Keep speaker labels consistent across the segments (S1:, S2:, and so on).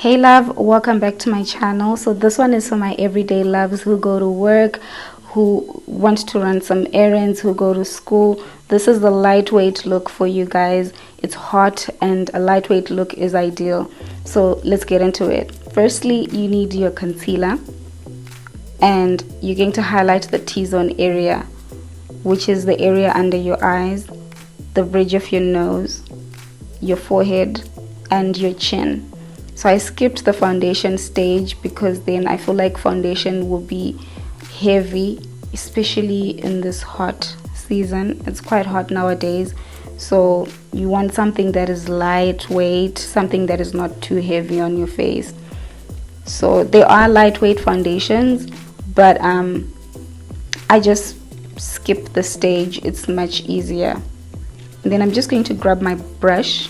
S1: Hey love, welcome back to my channel. So this one is for my everyday loves who go to work, who want to run some errands, who go to school. This is the lightweight look for you guys. It's hot and a lightweight look is ideal. So let's get into it. Firstly, you need your concealer and you're going to highlight the T-zone area, which is the area under your eyes, the bridge of your nose, your forehead and your chin. So I skipped the foundation stage because then I feel like foundation will be heavy, especially in this hot season. It's quite hot nowadays, so you want something that is lightweight, something that is not too heavy on your face. So there are lightweight foundations, but I just skip the stage. It's much easier. And then I'm just going to grab my brush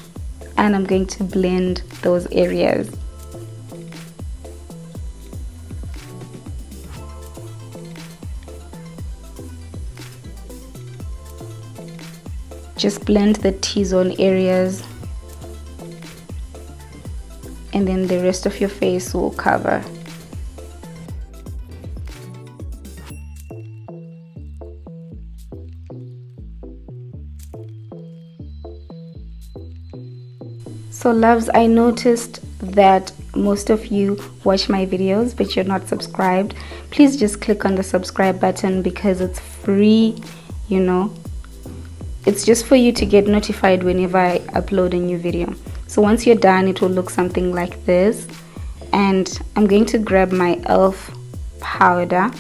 S1: and I'm going to blend those areas. Just blend the T-zone areas and then the rest of your face will cover. So loves, I noticed that most of you watch my videos but you're not subscribed. Please just click on the subscribe button because it's free, you know. It's just for you to get notified whenever I upload a new video. So once you're done, it will look something like this. And I'm going to grab my e.l.f. powder.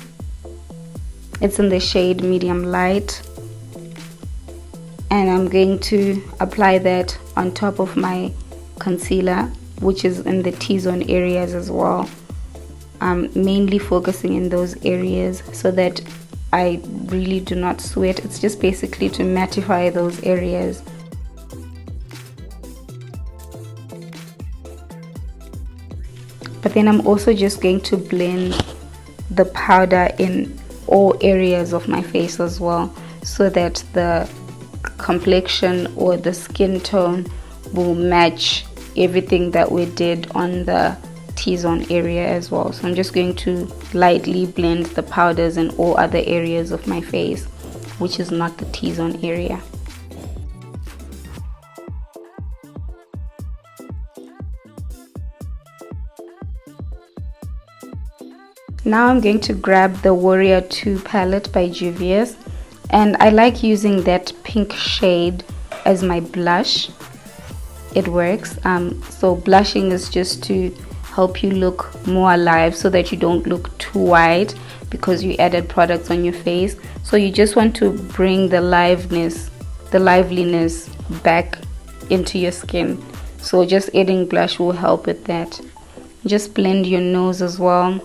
S1: It's in the shade medium light. And I'm going to apply that on top of my concealer, which is in the T-zone areas as well. I'm mainly focusing in those areas so that I really do not sweat. It's just basically to mattify those areas. But then I'm also just going to blend the powder in all areas of my face as well, so that the complexion or the skin tone will match everything that we did on the T-zone area as well. So I'm just going to lightly blend the powders in all other areas of my face, which is not the T-zone area. Now I'm going to grab the Warrior 2 palette by Juvia's, and I like using that pink shade as my blush. It works. So blushing is just to help you look more alive so that you don't look too white because you added products on your face. So you just want to bring the liveliness back into your skin. So just adding blush will help with that. Just blend your nose as well.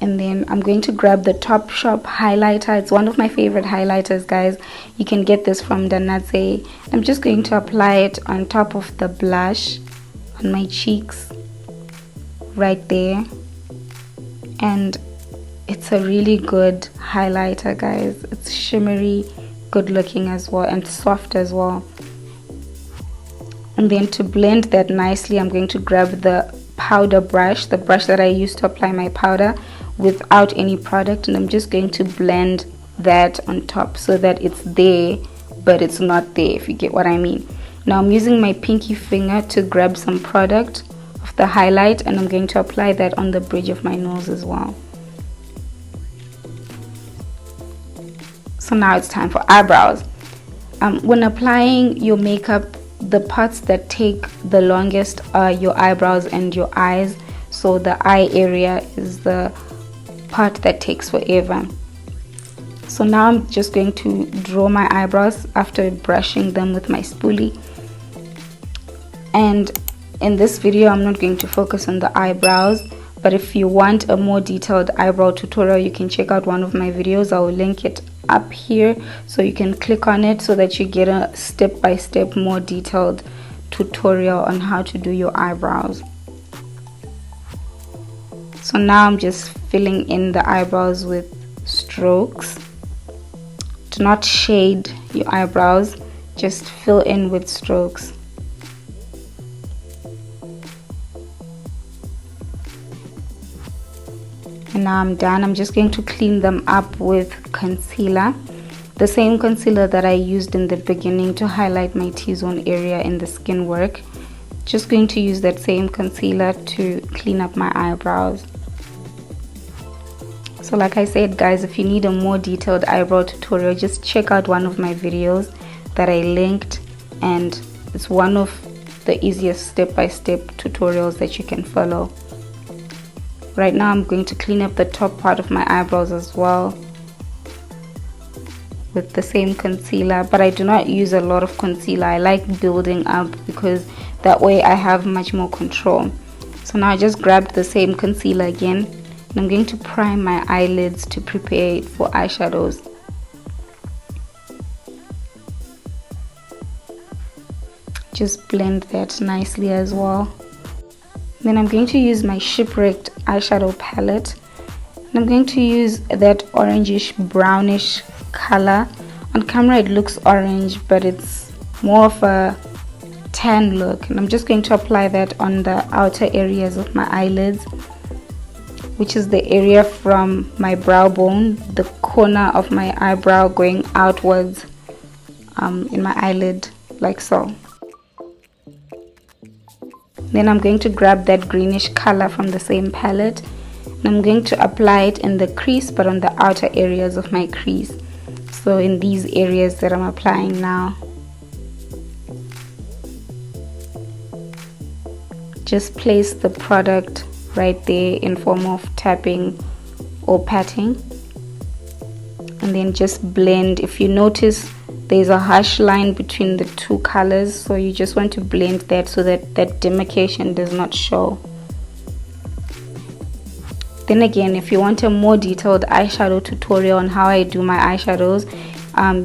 S1: And then I'm going to grab the Topshop highlighter. It's one of my favorite highlighters, guys. You can get this from Danatse. I'm just going to apply it on top of the blush on my cheeks right there. And it's a really good highlighter, guys. It's shimmery, good looking as well, and soft as well. And then to blend that nicely, I'm going to grab the powder brush, the brush that I used to apply my powder without any product, and I'm just going to blend that on top so that it's there but it's not there, if you get what I mean. Now I'm using my pinky finger to grab some product of the highlight, and I'm going to apply that on the bridge of my nose as well. So now it's time for eyebrows. When applying your makeup, the parts that take the longest are your eyebrows and your eyes. So the eye area is the part that takes forever. So now I'm just going to draw my eyebrows after brushing them with my spoolie. And in this video I'm not going to focus on the eyebrows, but if you want a more detailed eyebrow tutorial, you can check out one of my videos. I will link it up here so you can click on it so that you get a step-by-step more detailed tutorial on how to do your eyebrows. So now I'm just filling in the eyebrows with strokes. Do not shade your eyebrows, just fill in with strokes. Now I'm done. I'm just going to clean them up with concealer, the same concealer that I used in the beginning to highlight my T-zone area in the skin work. Just going to use that same concealer to clean up my eyebrows. So like I said guys, if you need a more detailed eyebrow tutorial, just check out one of my videos that I linked, and it's one of the easiest step-by-step tutorials that you can follow. Right now I'm going to clean up the top part of my eyebrows as well with the same concealer, but I do not use a lot of concealer. I like building up because that way I have much more control. So now I just grabbed the same concealer again, and I'm going to prime my eyelids to prepare it for eyeshadows. Just blend that nicely as well. Then I'm going to use my Shipwrecked eyeshadow palette, and I'm going to use that orangish brownish color. On camera it looks orange, but it's more of a tan look, and I'm just going to apply that on the outer areas of my eyelids, which is the area from my brow bone, the corner of my eyebrow going outwards in my eyelid, like so. Then I'm going to grab that greenish color from the same palette, and I'm going to apply it in the crease, but on the outer areas of my crease. So in these areas that I'm applying now. Just place the product right there in form of tapping or patting, and then just blend. If you notice there's a harsh line between the two colors, so you just want to blend that so that that demarcation does not show. Then again, if you want a more detailed eyeshadow tutorial on how I do my eyeshadows,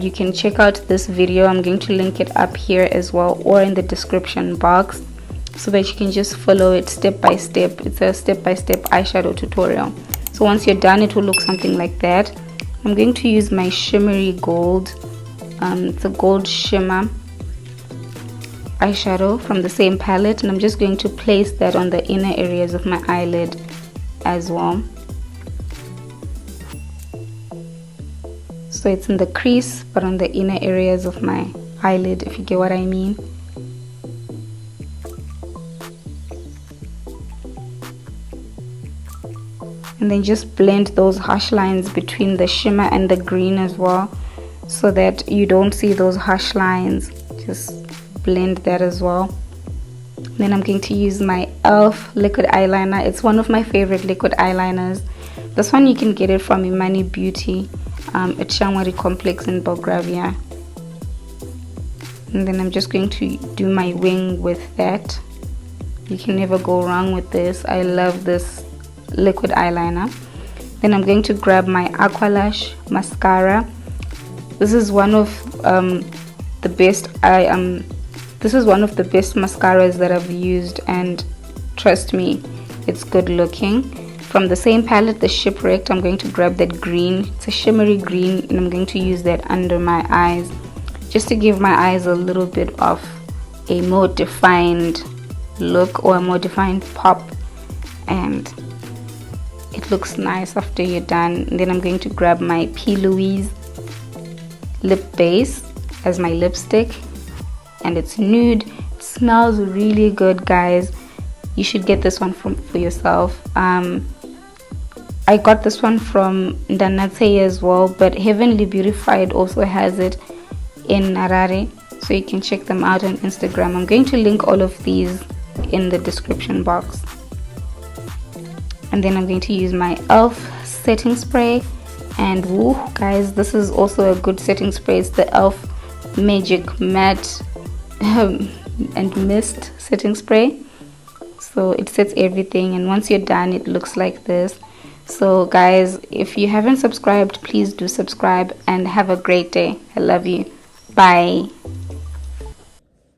S1: you can check out this video. I'm going to link it up here as well, or in the description box, so that you can just follow it step by step. It's a step-by-step eyeshadow tutorial. So once you're done, it will look something like that. I'm going to use my shimmery gold. It's a gold shimmer eyeshadow from the same palette, and I'm just going to place that on the inner areas of my eyelid as well. So it's in the crease but on the inner areas of my eyelid, if you get what I mean. And then just blend those harsh lines between the shimmer and the green as well, so that you don't see those harsh lines. Just blend that as well. Then I'm going to use my e.l.f. liquid eyeliner. It's one of my favorite liquid eyeliners. This one you can get it from Imani Beauty at Shangwari Complex in Belgravia. And then I'm just going to do my wing with that. You can never go wrong with this. I love this liquid eyeliner. Then I'm going to grab my Aqualash mascara. This is one of the best mascaras that I've used, and trust me, it's good looking. From the same palette, the Shipwrecked, I'm going to grab that green. It's a shimmery green, and I'm going to use that under my eyes, just to give my eyes a little bit of a more defined look or a more defined pop, and it looks nice after you're done. And then I'm going to grab my P. Louise lip base as my lipstick, and it's nude. It smells really good, guys. You should get this one for yourself. I got this one from Ndanatse as well, but Heavenly Beautified also has it in Narare, so you can check them out on Instagram. I'm going to link all of these in the description box. And then I'm going to use my e.l.f. setting spray, and woo, guys, this is also a good setting spray. It's the e.l.f. Magic Matte and Mist setting spray. So it sets everything, and once you're done, it looks like this. So guys, if you haven't subscribed, please do subscribe, and have a great day. I love you. Bye.